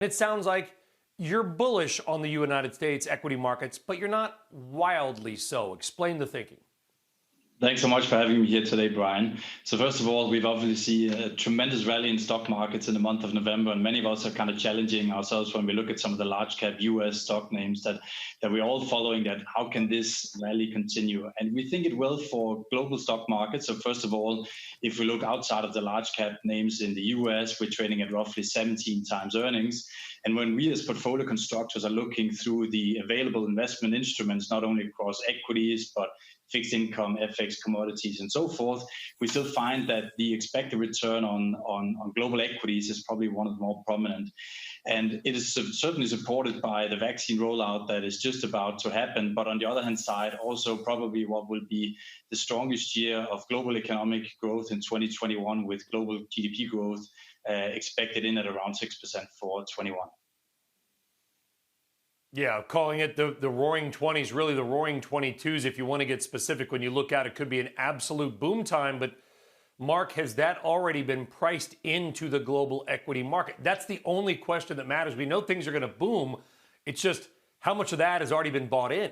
It sounds like you're bullish on the United States equity markets, but you're not wildly so. Explain the thinking. Thanks so much for having me here today, Brian. So first of all, we've obviously seen a tremendous rally in stock markets in the month of November, and many of us are kind of challenging ourselves when we look at some of the large cap US stock names that we're all following, that how can this rally continue? And we think it will for global stock markets. So first of all, if we look outside of the large cap names in the US, we're trading at roughly 17 times earnings. And when we as portfolio constructors are looking through the available investment instruments, not only across equities, but fixed income, FX, commodities, and so forth, we still find that the expected return on global equities is probably one of the more prominent. And it is certainly supported by the vaccine rollout that is just about to happen. But on the other hand side, also probably what will be the strongest year of global economic growth in 2021, with global GDP growth expected in at around 6% for 21. Yeah, calling it the roaring 20s, really the roaring 22s, if you want to get specific. When you look at it, could be an absolute boom time. But Mark, has that already been priced into the global equity market? That's the only question that matters. We know things are going to boom. It's just how much of that has already been bought in?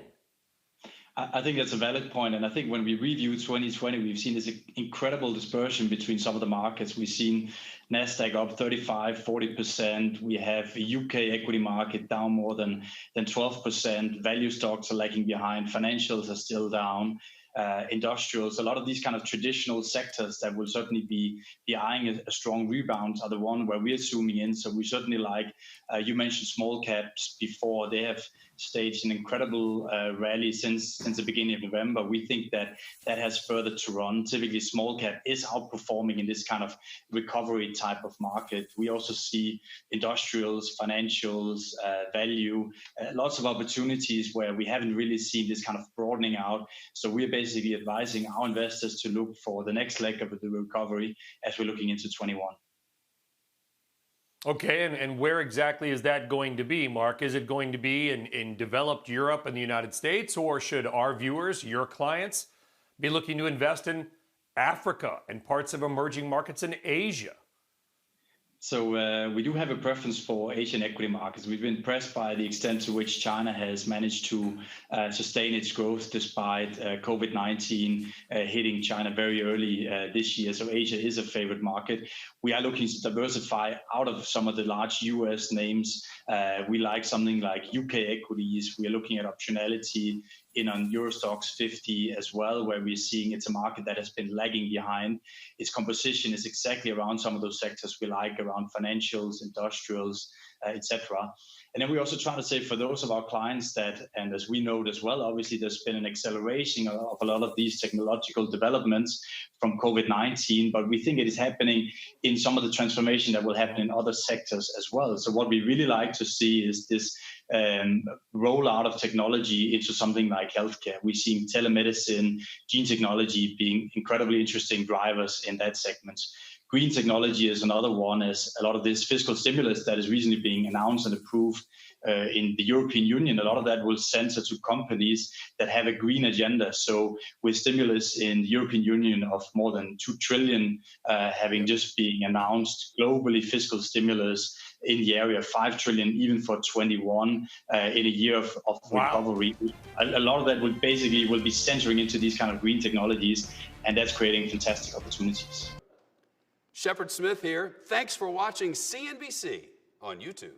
I think that's a valid point. And I think when we review 2020, we've seen this incredible dispersion between some of the markets. We've seen NASDAQ up 35, 40%. We have a UK equity market down more than 12%. Value stocks are lagging behind. Financials are still down. Industrials, a lot of these kind of traditional sectors that will certainly be eyeing a strong rebound are the one where we're zooming in. So we certainly like, you mentioned small caps before. They have staged an incredible rally since the beginning of November. We think that has further to run. Typically, small cap is outperforming in this kind of recovery type of market. We also see industrials, financials, value, lots of opportunities where we haven't really seen this kind of broadening out. So we're basically advising our investors to look for the next leg of the recovery as we're looking into 21. Okay, and where exactly is that going to be, Mark? Is it going to be in developed Europe and the United States, or should our viewers, your clients, be looking to invest in Africa and parts of emerging markets in Asia? So we do have a preference for Asian equity markets. We've been impressed by the extent to which China has managed to sustain its growth despite COVID-19 hitting China very early this year. So Asia is a favorite market. We are looking to diversify out of some of the large US names. We like something like UK equities. We are looking at optionality in on Eurostoxx 50 as well, where we're seeing it's a market that has been lagging behind. Its composition is exactly around some of those sectors we like, around financials, industrials, etc. And then we also try to say for those of our clients that, and as we note as well, obviously there's been an acceleration of a lot of these technological developments from COVID-19, but we think it is happening in some of the transformation that will happen in other sectors as well. So what we really like to see is this rollout of technology into something like healthcare. We're seeing telemedicine, gene technology being incredibly interesting drivers in that segment. Green technology is another one, as a lot of this fiscal stimulus that is recently being announced and approved in the European Union, a lot of that will center to companies that have a green agenda. So with stimulus in the European Union of more than 2 trillion having just been announced, globally fiscal stimulus in the area of 5 trillion, even for 21 in a year of recovery. A lot of that will be centering into these kind of green technologies, and that's creating fantastic opportunities. Shepard Smith here. Thanks for watching CNBC on YouTube.